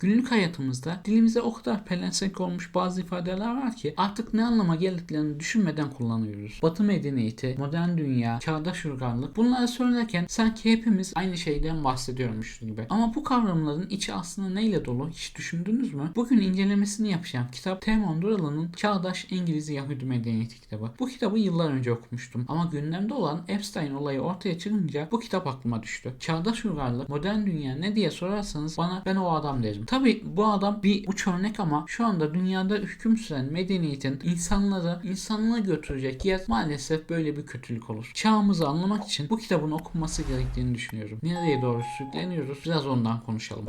Günlük hayatımızda dilimize o kadar pelesenk olmuş bazı ifadeler var ki artık ne anlama geldiklerini düşünmeden kullanıyoruz. Batı medeniyeti, modern dünya, çağdaş uygarlık bunları söylerken sanki hepimiz aynı şeyden bahsediyormuşuz gibi. Ama bu kavramların içi aslında neyle dolu hiç düşündünüz mü? Bugün incelemesini yapacağım kitap Teoman Duralı'nın Çağdaş İngiliz Yahudi Medeniyeti kitabı. Bu kitabı yıllar önce okumuştum ama gündemde olan Epstein olayı ortaya çıkınca bu kitap aklıma düştü. Çağdaş uygarlık, modern dünya ne diye sorarsanız bana ben o adam derim. Tabi bu adam bir uç örnek ama şu anda dünyada hüküm süren medeniyetin insanlığı götürecek yer maalesef böyle bir kötülük olur. Çağımızı anlamak için bu kitabın okunması gerektiğini düşünüyorum. Nereye doğru sürükleniyoruz? Biraz ondan konuşalım.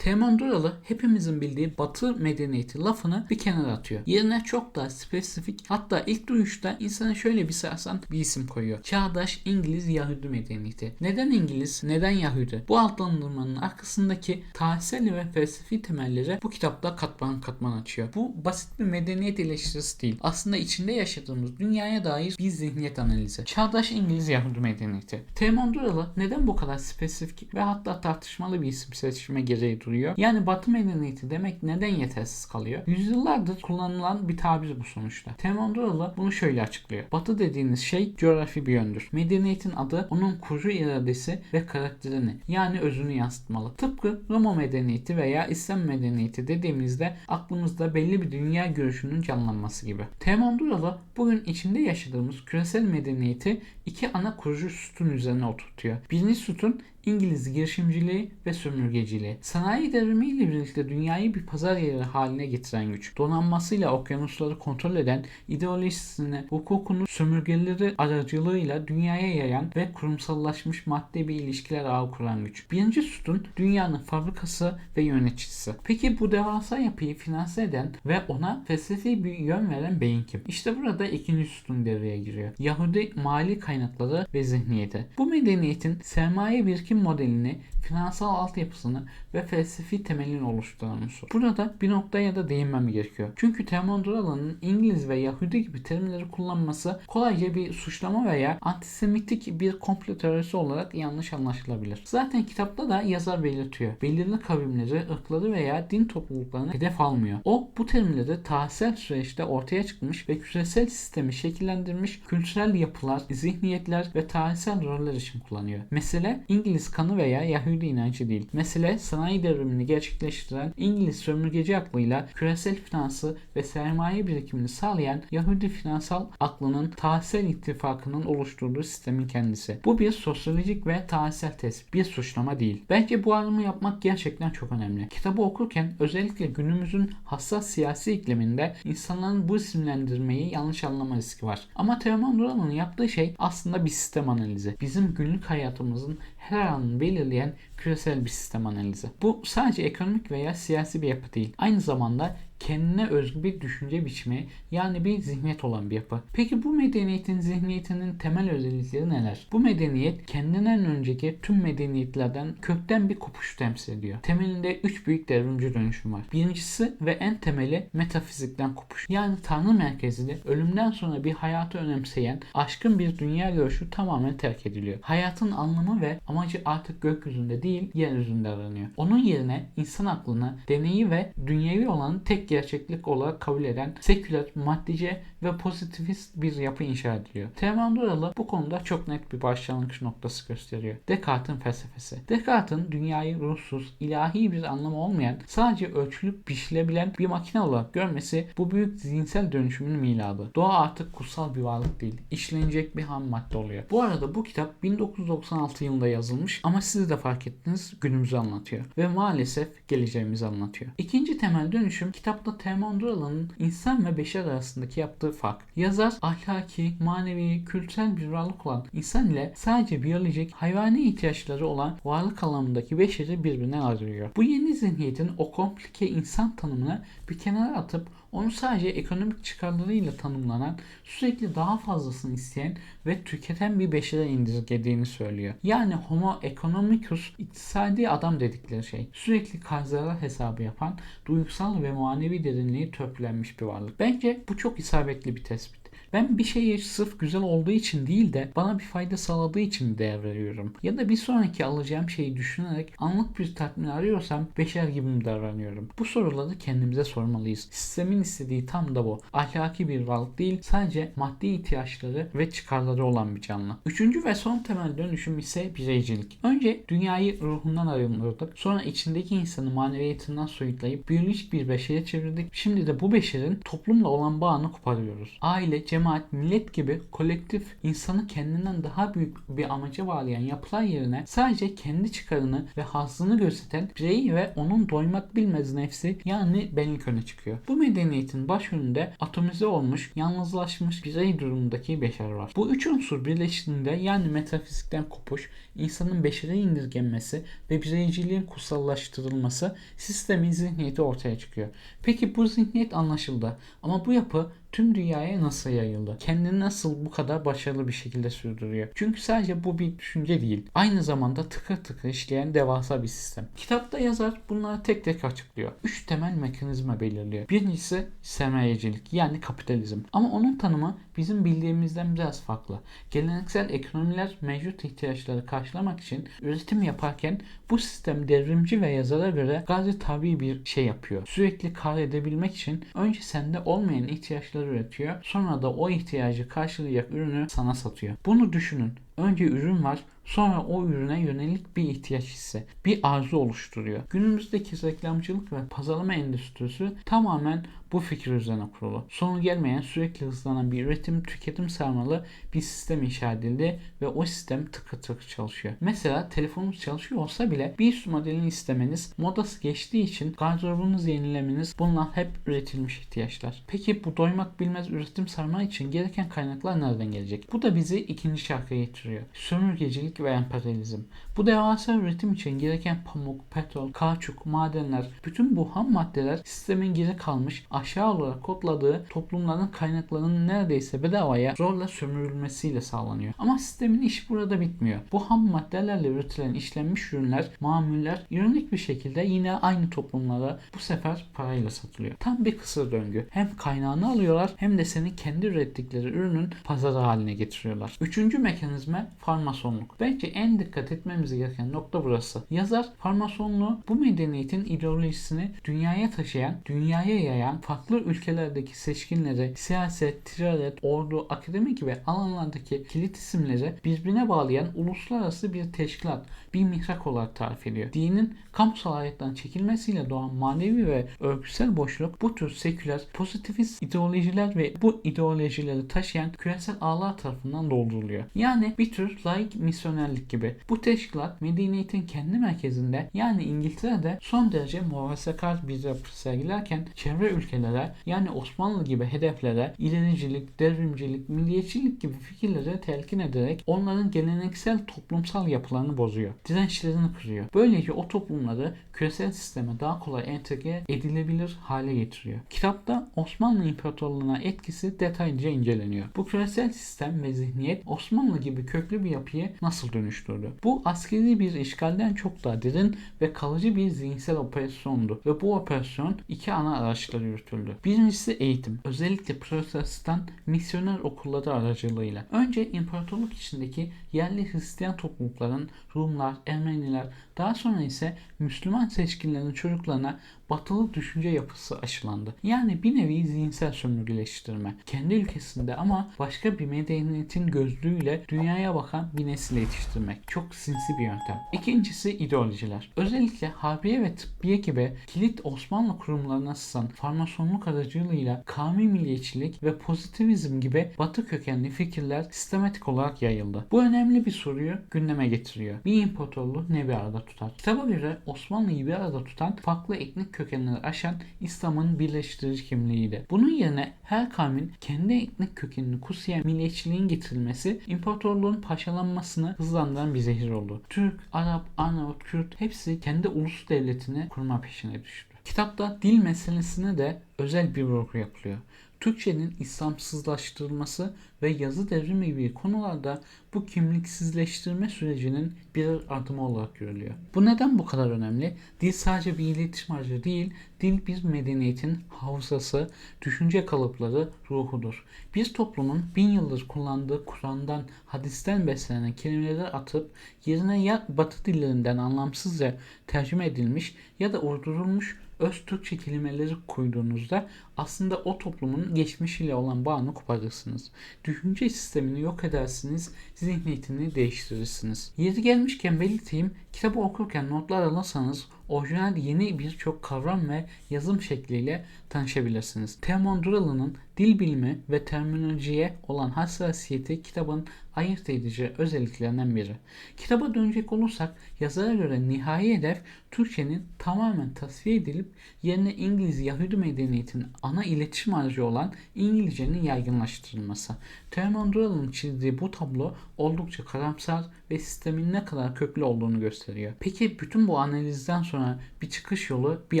Teoman Duralı hepimizin bildiği Batı medeniyeti lafını bir kenara atıyor. Yerine çok daha spesifik, hatta ilk duyuşta insana şöyle bir sarsan bir isim koyuyor. Çağdaş İngiliz Yahudi Medeniyeti. Neden İngiliz? Neden Yahudi? Bu adlandırmanın arkasındaki tarihsel ve felsefi temelleri bu kitapta katman katman açıyor. Bu basit bir medeniyet eleştirisi değil. Aslında içinde yaşadığımız dünyaya dair bir zihniyet analizi. Çağdaş İngiliz Yahudi Medeniyeti. Teoman Duralı neden bu kadar spesifik ve hatta tartışmalı bir isim seçme gereği duyuyor? Yani Batı medeniyeti demek neden yetersiz kalıyor? Yüzyıllardır kullanılan bir tabir bu sonuçta. Teoman Duralı bunu şöyle açıklıyor. Batı dediğiniz şey coğrafi bir yöndür. Medeniyetin adı onun kurucu iradesi ve karakterini yani özünü yansıtmalı. Tıpkı Roma medeniyeti veya İslam medeniyeti dediğimizde aklımızda belli bir dünya görüşünün canlanması gibi. Teoman Duralı bugün içinde yaşadığımız küresel medeniyeti iki ana kurucu sütun üzerine oturtuyor. Birinci sütun İngiliz girişimciliği ve sömürgeciliği. Sanayi devrimiyle birlikte dünyayı bir pazar yeri haline getiren güç. Donanmasıyla okyanusları kontrol eden, ideolojisini, hukukunu sömürgeleri aracılığıyla dünyaya yayan ve kurumsallaşmış maddi bir ilişkiler ağı kuran güç. Birinci sütun dünyanın fabrikası ve yöneticisi. Peki bu devasa yapıyı finanse eden ve ona felsefi bir yön veren beyin kim? İşte burada ikinci sütun devreye giriyor. Yahudi mali kaynakları ve zihniyeti. Bu medeniyetin sermaye birikim modelini, finansal altyapısını ve felsefi temelini oluşturan unsur. Burada bir noktaya da değinmem gerekiyor. Çünkü Teoman Duralı'nın İngiliz ve Yahudi gibi terimleri kullanması kolayca bir suçlama veya antisemitik bir komplo teorisi olarak yanlış anlaşılabilir. Zaten kitapta da yazar belirtiyor. Belirli kavimleri, ırkları veya din topluluklarını hedef almıyor. O bu terimleri tarihsel süreçte ortaya çıkmış ve küresel sistemi şekillendirmiş kültürel yapılar, zihniyetler ve tarihsel roller için kullanıyor. Mesele İngiliz kanı veya Yahudi inancı değil. Mesele sanayi devrimini gerçekleştiren İngiliz sömürgeci aklıyla küresel finansı ve sermaye birikimini sağlayan Yahudi finansal aklının tarihsel ittifakının oluşturduğu sistemin kendisi. Bu bir sosyolojik ve tarihsel tespit, bir suçlama değil. Bence bu ayrımı yapmak gerçekten çok önemli. Kitabı okurken özellikle günümüzün hassas siyasi ikliminde insanların bu isimlendirmeyi yanlış anlama riski var. Ama Teoman Duralı'nın yaptığı şey aslında bir sistem analizi. Bizim günlük hayatımızın her anını belirleyen küresel bir sistem analizi. Bu sadece ekonomik veya siyasi bir yapı değil. Aynı zamanda kendine özgü bir düşünce biçimi yani bir zihniyet olan bir yapı. Peki bu medeniyetin zihniyetinin temel özellikleri neler? Bu medeniyet kendinden önceki tüm medeniyetlerden kökten bir kopuş temsil ediyor. Temelinde 3 büyük devrimci dönüşüm var. Birincisi ve en temeli metafizikten kopuş. Yani tanrı merkezli, ölümden sonra bir hayatı önemseyen, aşkın bir dünya görüşü tamamen terk ediliyor. Hayatın anlamı ve amacı artık gökyüzünde değil, yeryüzünde aranıyor. Onun yerine insan aklını, deneyi ve dünyevi olanı tek gerçeklik olarak kabul eden seküler, maddice ve pozitivist bir yapı inşa ediliyor. Teoman Duralı bu konuda çok net bir başlangıç noktası gösteriyor. Descartes'in felsefesi. Descartes'in dünyayı ruhsuz, ilahi bir anlamı olmayan, sadece ölçülüp biçilebilen bir makine olarak görmesi bu büyük zihinsel dönüşümün miladı. Doğa artık kutsal bir varlık değil, işlenecek bir ham madde oluyor. Bu arada bu kitap 1996 yılında yazılmış ama siz de fark ettiniz günümüzü anlatıyor ve maalesef geleceğimizi anlatıyor. İkinci temel dönüşüm kitapta Teoman Duralı'nın insan ve beşer arasındaki yaptığı fark. Yazar ahlaki, manevi, kültürel bir varlık olan insan ile sadece biyolojik, hayvani ihtiyaçları olan varlık alanındaki beşeri birbirine ayırıyor. Bu yeni zihniyetin o komplike insan tanımını bir kenara atıp onu sadece ekonomik çıkarlarıyla tanımlanan, sürekli daha fazlasını isteyen ve tüketen bir beşere indirgediğini söylüyor. Yani homo economicus iktisadi adam dedikleri şey. Sürekli kar hesabı yapan, duygusal ve manevi derinliği törpülenmiş bir varlık. Bence bu çok isabetli bir tespit. Ben bir şeyi sırf güzel olduğu için değil de bana bir fayda sağladığı için değer veriyorum. Ya da bir sonraki alacağım şeyi düşünerek anlık bir tatmin arıyorsam beşer gibi mi davranıyorum? Bu soruları kendimize sormalıyız. Sistemin istediği tam da bu. Ahlaki bir varlık değil, sadece maddi ihtiyaçları ve çıkarları olan bir canlı. Üçüncü ve son temel dönüşüm ise bireycilik. Önce dünyayı ruhundan arındırdık. Sonra içindeki insanı maneviyatından soyutlayıp biyolojik bir beşere çevirdik. Şimdi de bu beşerin toplumla olan bağını koparıyoruz. Aile, cemaat, millet gibi kolektif insanı kendinden daha büyük bir amaca bağlayan yapılar yerine sadece kendi çıkarını ve hazzını gözeten bireyi ve onun doymak bilmez nefsi yani benlik öne çıkıyor. Bu medeniyetin başrolünde atomize olmuş, yalnızlaşmış birey durumundaki beşer var. Bu üç unsur birleştiğinde yani metafizikten kopuş, insanın beşere indirgenmesi ve bireyciliğin kutsallaştırılması sistemin zihniyeti ortaya çıkıyor. Peki bu zihniyet anlaşıldı ama bu yapı tüm dünyaya nasıl yayıldı? Kendini nasıl bu kadar başarılı bir şekilde sürdürüyor? Çünkü sadece bu bir düşünce değil. Aynı zamanda tıkır tıkır işleyen devasa bir sistem. Kitapta yazar bunları tek tek açıklıyor. 3 temel mekanizma belirliyor. Birincisi sermayecilik yani kapitalizm. Ama onun tanımı bizim bildiğimizden biraz farklı. Geleneksel ekonomiler mevcut ihtiyaçları karşılamak için üretim yaparken bu sistem devrimci ve yazara göre gayri tabii bir şey yapıyor. Sürekli kar edebilmek için önce sende olmayan ihtiyaçları üretiyor. Sonra da o ihtiyacı karşılayacak ürünü sana satıyor. Bunu düşünün. Önce ürün var, sonra o ürüne yönelik bir ihtiyaç hissi, bir arzu oluşturuyor. Günümüzdeki reklamcılık ve pazarlama endüstrisi tamamen bu fikir üzerine kurulu. Sonu gelmeyen sürekli hızlanan bir üretim tüketim sarmalı bir sistem inşa edildi ve o sistem tıkır tıkır çalışıyor. Mesela telefonunuz çalışıyor olsa bile bir üst modelini istemeniz, modası geçtiği için gardırobunuzu yenilemeniz bunlar hep üretilmiş ihtiyaçlar. Peki bu doymak bilmez üretim sarma için gereken kaynaklar nereden gelecek? Bu da bizi ikinci şarkıya getiriyor. Sömürgecilik ve emperyalizm. Bu devasa üretim için gereken pamuk, petrol, kauçuk, madenler, bütün bu ham maddeler sistemin geri kalmış, aşağı olarak kodladığı toplumların kaynaklarının neredeyse bedavaya zorla sömürülmesiyle sağlanıyor. Ama sistemin işi burada bitmiyor. Bu ham maddelerle üretilen işlenmiş ürünler, mamuller ironik bir şekilde yine aynı toplumlara bu sefer parayla satılıyor. Tam bir kısır döngü. Hem kaynağını alıyorlar hem de senin kendi ürettikleri ürünün pazarı haline getiriyorlar. Üçüncü mekanizma farmasonluk. Bence en dikkat etmemiz gereken nokta burası. Yazar farmasonluğu bu medeniyetin ideolojisini dünyaya taşıyan, dünyaya yayan, farklı ülkelerdeki seçkinleri, siyaset, ticaret, ordu, akademi gibi alanlardaki kilit isimleri birbirine bağlayan uluslararası bir teşkilat, bir mihrak olarak tarif ediyor. Dinin kamusal hayattan çekilmesiyle doğan manevi ve örgüsel boşluk bu tür seküler, pozitivist ideolojiler ve bu ideolojileri taşıyan küresel ağlar tarafından dolduruluyor. Yani bir tür laik misyonerlik gibi. Bu teşkilat medeniyetin kendi merkezinde yani İngiltere'de son derece muhafazakar bir yapı sergilerken çevre ülkelere yani Osmanlı gibi hedeflere ilericilik, devrimcilik, milliyetçilik gibi fikirleri telkin ederek onların geleneksel toplumsal yapılarını bozuyor. Dirençlerini kırıyor. Böylece o toplumları küresel sisteme daha kolay entegre edilebilir hale getiriyor. Kitapta Osmanlı İmparatorluğu'na etkisi detaylıca inceleniyor. Bu küresel sistem ve zihniyet Osmanlı gibi köklü bir yapıyı nasıl dönüştürdü? Bu askeri bir işgalden çok daha derin ve kalıcı bir zihinsel operasyondu ve bu operasyon iki ana araçla yürütüldü. Birincisi eğitim. Özellikle protestan misyoner okulları aracılığıyla. Önce imparatorluk içindeki yerli Hristiyan toplulukların Rumlar, Ermeniler, daha sonra ise Müslüman seçkinlerin çocuklarına batılı düşünce yapısı aşılandı. Yani bir nevi zihinsel sömürgeleştirme. Kendi ülkesinde ama başka bir medeniyetin gözlüğüyle dünyaya bakan bir nesil yetiştirmek. Çok sinsi bir yöntem. İkincisi ideolojiler. Özellikle Harbiye ve Tıbbiye gibi kilit Osmanlı kurumlarına sızan farmasonluk aracılığıyla kavmi milliyetçilik ve pozitivizm gibi batı kökenli fikirler sistematik olarak yayıldı. Bu önemli bir soruyu gündeme getiriyor. Bir imparatorluğu ne bir arada tutar? Kitaba göre Osmanlı'yı bir arada tutan farklı etnik kökenleri aşan İslam'ın birleştirici kimliğiydi. Bunun yerine her kavmin kendi etnik kökenini kutsayan milliyetçiliğin getirilmesi imparatorluğun parçalanmasını hızlandıran bir zehir oldu. Türk, Arap, Arnavut, Kürt hepsi kendi ulus devletini kurma peşine düştü. Kitapta dil meselesine de özel bir vurgu yapılıyor. Türkçenin İslamsızlaştırılması ve yazı devrimi gibi konularda bu kimliksizleştirme sürecinin birer adımı olarak görülüyor. Bu neden bu kadar önemli? Dil sadece bir iletişim aracı değil, dil bir medeniyetin hafızası, düşünce kalıpları, ruhudur. Bir toplumun 1000 yıldır kullandığı Kur'an'dan, hadisten beslenen kelimeleri atıp yerine ya Batı dillerinden anlamsızca tercüme edilmiş ya da uydurulmuş öz Türkçe kelimeleri koyduğunuzda aslında o toplumun geçmişiyle olan bağını koparırsınız. Düşünce sistemini yok edersiniz, zihniyetini değiştirirsiniz. Yeri gelmişken belirteyim, kitabı okurken notlar alırsanız orijinal yeni birçok kavram ve yazım şekliyle tanışabilirsiniz. Teoman Duralı'nın dil bilimi ve terminolojiye olan hassasiyeti kitabın ayırt edici özelliklerinden biri. Kitaba dönecek olursak yazara göre nihai hedef Türkçenin tamamen tasfiye edilip yerine İngiliz Yahudi medeniyetinin ana iletişim aracı olan İngilizcenin yaygınlaştırılması. Teoman Duralı'nın çizdiği bu tablo oldukça karamsar ve sistemin ne kadar köklü olduğunu gösteriyor. Peki bütün bu analizden sonra bir çıkış yolu, bir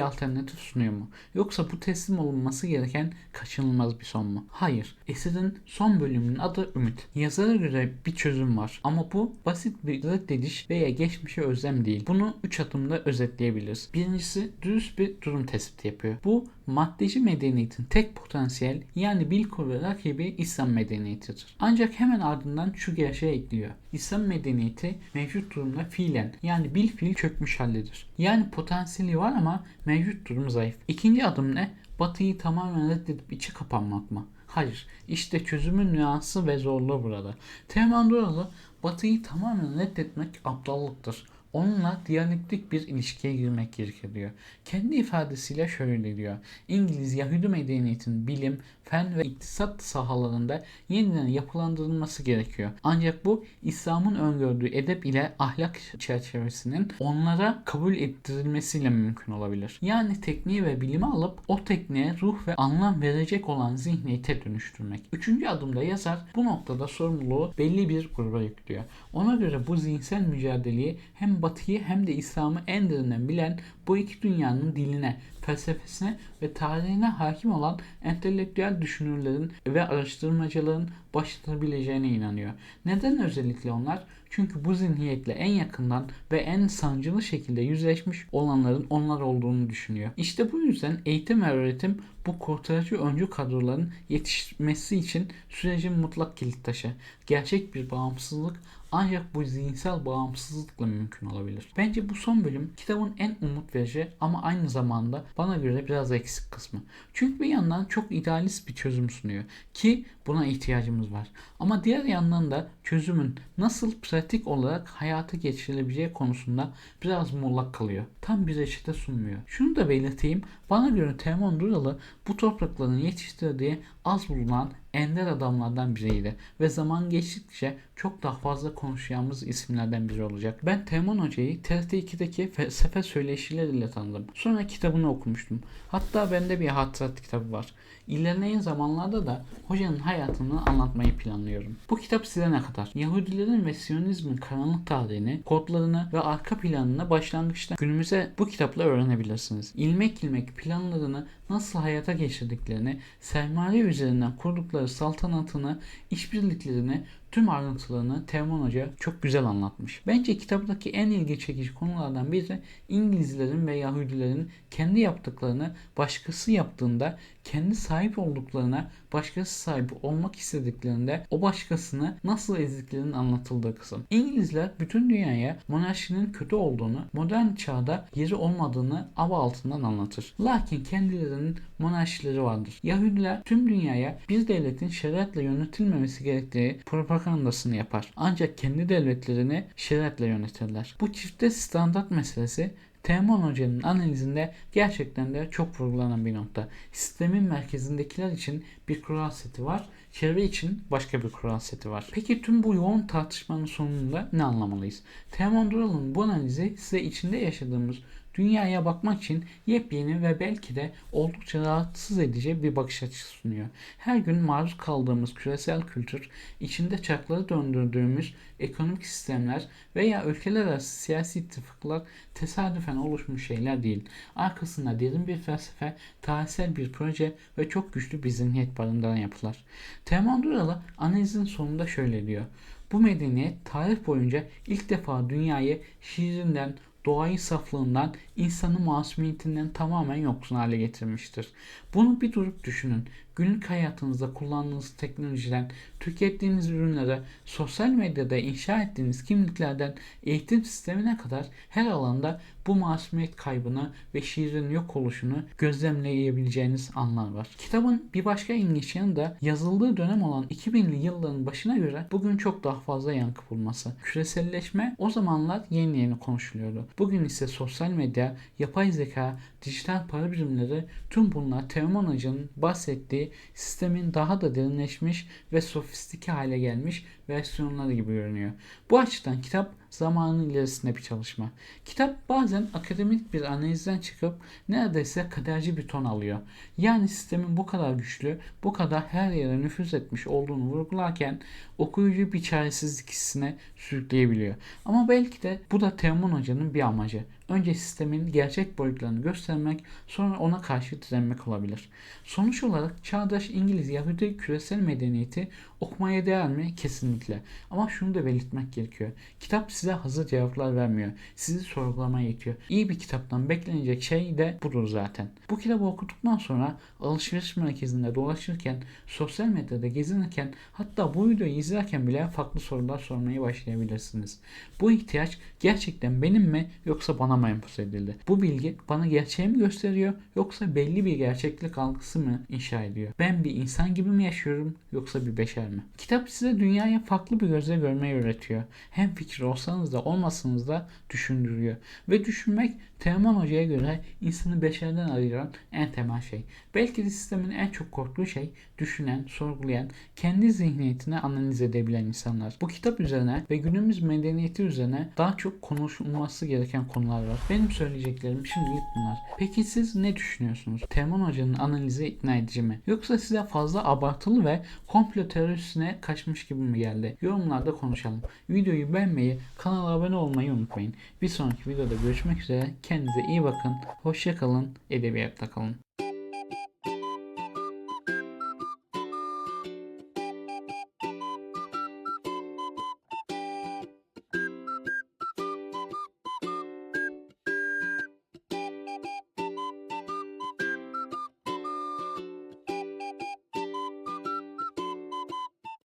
alternatif sunuyor mu? Yoksa bu teslim olunması gereken kaçınılmaz bir son mu? Hayır. Eserin son bölümünün adı Ümit. Yazara göre bir çözüm var ama bu basit bir reddediş veya geçmişe özlem değil. Bunu 3 adımda özetleyebiliriz. Birincisi dürüst bir durum tespiti yapıyor. Bu maddeci medeniyetin tek potansiyel yani bilko ve rakibi İslam medeniyetidir. Ancak hemen ardından şu gerçeği ekliyor. İslam medeniyeti mevcut durumda fiilen yani bilfiil çökmüş haldedir. Yani potansiyeli var ama mevcut durum zayıf. İkinci adım ne? Batı'yı tamamen reddedip içi kapanmak mı? Hayır. İşte çözümün nüansı ve zorluğu burada. Teoman Duralı Batı'yı tamamen reddetmek aptallıktır. Onunla diyalektik bir ilişkiye girmek gerekir diyor. Kendi ifadesiyle şöyle diyor. İngiliz Yahudi medeniyetinin bilim, fen ve iktisat sahalarında yeniden yapılandırılması gerekiyor. Ancak bu İslam'ın öngördüğü edep ile ahlak çerçevesinin onlara kabul ettirilmesiyle mümkün olabilir. Yani tekniği ve bilimi alıp o tekniğe ruh ve anlam verecek olan zihniyete dönüştürmek. Üçüncü adımda yazar bu noktada sorumluluğu belli bir gruba yüklüyor. Ona göre bu zihinsel mücadeleyi hem Batı'yı hem de İslam'ı en derinden bilen bu iki dünyanın diline, felsefesine ve tarihine hakim olan entelektüel düşünürlerin ve araştırmacıların başlatabileceğine inanıyor. Neden özellikle onlar? Çünkü bu zihniyetle en yakından ve en sancılı şekilde yüzleşmiş olanların onlar olduğunu düşünüyor. İşte bu yüzden eğitim ve öğretim bu kurtarıcı öncü kadroların yetişmesi için sürecin mutlak kilit taşı. Gerçek bir bağımsızlık ancak bu zihinsel bağımsızlıkla mümkün olabilir. Bence bu son bölüm kitabın en umut verici ama aynı zamanda bana göre biraz eksik kısmı. Çünkü bir yandan çok idealist bir çözüm sunuyor ki buna ihtiyacımız var. Ama diğer yandan da çözümün nasıl pratik olarak hayata geçirilebileceği konusunda biraz muğlak kalıyor. Tam bir reçete sunmuyor. Şunu da belirteyim. Bana göre Teoman Duralı bu toprakların yetiştirdiği az bulunan ender adamlardan biriydi ve zaman geçtikçe çok daha fazla konuşacağımız isimlerden biri olacak. Ben Teoman Hoca'yı TRT2'deki felsefe söyleşileriyle tanıdım. Sonra kitabını okumuştum. Hatta bende bir hatırat kitabı var. İlerleyen zamanlarda da hocanın hayatını anlatmayı planlıyorum. Bu kitap size ne kadar? Yahudilerin ve Siyonizmin karanlık tarihini, kodlarını ve arka planını başlangıçta günümüze bu kitapla öğrenebilirsiniz. İlmek ilmek planlarını nasıl hayata geçirdiklerini, sermaye üzerinden kurdukları saltanatını, işbirliklerini, tüm ayrıntılarını Teoman Hoca çok güzel anlatmış. Bence kitaptaki en ilgi çekici konulardan biri İngilizlerin ve Yahudilerin kendi yaptıklarını başkası yaptığında kendi sahip olduklarına başkası sahip olmak istediklerinde o başkasını nasıl ezdiklerinin anlatıldığı kısım. İngilizler bütün dünyaya monarşinin kötü olduğunu, modern çağda yeri olmadığını ava altından anlatır. Lakin kendilerinin monarşileri vardır. Yahudiler tüm dünyaya bir devletin şeriatla yönetilmemesi gerektiği propagandasını yapar. Ancak kendi devletlerini şeriatla yönetirler. Bu çifte standart meselesi Teoman Hoca'nın analizinde gerçekten de çok vurgulanan bir nokta. Sistemin merkezindekiler için bir kural seti var, çevre için başka bir kural seti var. Peki tüm bu yoğun tartışmanın sonunda ne anlamalıyız? Teoman Duralı'nın bu analizi size içinde yaşadığımız dünyaya bakmak için yepyeni ve belki de oldukça rahatsız edici bir bakış açısı sunuyor. Her gün maruz kaldığımız küresel kültür, içinde çarkları döndürdüğümüz ekonomik sistemler veya ülkeler arası siyasi ittifaklar tesadüfen oluşmuş şeyler değil. Arkasında derin bir felsefe, tarihsel bir proje ve çok güçlü bir zihniyet barındıran yapılar. Teoman Duralı analizin sonunda şöyle diyor. Bu medeniyet tarih boyunca ilk defa dünyayı şiirinden, doğayı saflığından, insanı masumiyetinden tamamen yoksun hale getirmiştir. Bunu bir durup düşünün. Günlük hayatınızda kullandığınız teknolojiden, tükettiğiniz ürünlere, sosyal medyada inşa ettiğiniz kimliklerden, eğitim sistemine kadar her alanda bu masumiyet kaybını ve şiirin yok oluşunu gözlemleyebileceğiniz anlar var. Kitabın bir başka ilginç yanı da yazıldığı dönem olan 2000'li yılların başına göre bugün çok daha fazla yankı bulması. Küreselleşme o zamanlar yeni yeni konuşuluyordu. Bugün ise sosyal medya, yapay zeka, dijital para birimleri, tüm bunlar Teoman Hoca'nın bahsettiği sistemin daha da derinleşmiş ve sofistike hale gelmiş versiyonları gibi görünüyor. Bu açıdan kitap zamanın ilerisinde bir çalışma. Kitap bazen akademik bir analizden çıkıp neredeyse kaderci bir ton alıyor. Yani sistemin bu kadar güçlü, bu kadar her yere nüfuz etmiş olduğunu vurgularken okuyucu bir çaresizlik hissine sürükleyebiliyor. Ama belki de bu da Teoman Hoca'nın bir amacı. Önce sistemin gerçek boyutlarını göstermek, sonra ona karşı direnmek olabilir. Sonuç olarak çağdaş İngiliz Yahudi küresel medeniyeti okumaya değer mi? Kesinlikle. Ama şunu da belirtmek gerekiyor. Kitap size hazır cevaplar vermiyor. Sizi sorgulamaya itiyor. İyi bir kitaptan beklenecek şey de budur zaten. Bu kitabı okuduktan sonra alışveriş merkezinde dolaşırken, sosyal medyada gezinirken, hatta bu videoyu izlerken bile farklı sorular sormaya başlayabilirsiniz. Bu ihtiyaç gerçekten benim mi yoksa bana mı empoze edildi? Bu bilgi bana gerçeği mi gösteriyor yoksa belli bir gerçeklik algısı mı inşa ediyor? Ben bir insan gibi mi yaşıyorum yoksa bir beşer mi? Kitap size dünyayı farklı bir gözle görmeyi öğretiyor. Hem fikir olsanız da olmasanız da düşündürüyor. Ve düşünmek Teoman Hoca'ya göre insanı beşerden ayıran en temel şey. Belki de sistemin en çok korktuğu şey düşünen, sorgulayan, kendi zihniyetini analiz edebilen insanlar. Bu kitap üzerine ve günümüz medeniyeti üzerine daha çok konuşulması gereken konular var. Benim söyleyeceklerim şimdilik bunlar. Peki siz ne düşünüyorsunuz? Teoman Hoca'nın analizi ikna edici mi? Yoksa size fazla abartılı ve komplo teorisine kaçmış gibi mi geldi? Yorumlarda konuşalım. Videoyu beğenmeyi, kanala abone olmayı unutmayın. Bir sonraki videoda görüşmek üzere. Kendinize iyi bakın. Hoşça kalın. Edebiyatta kalın.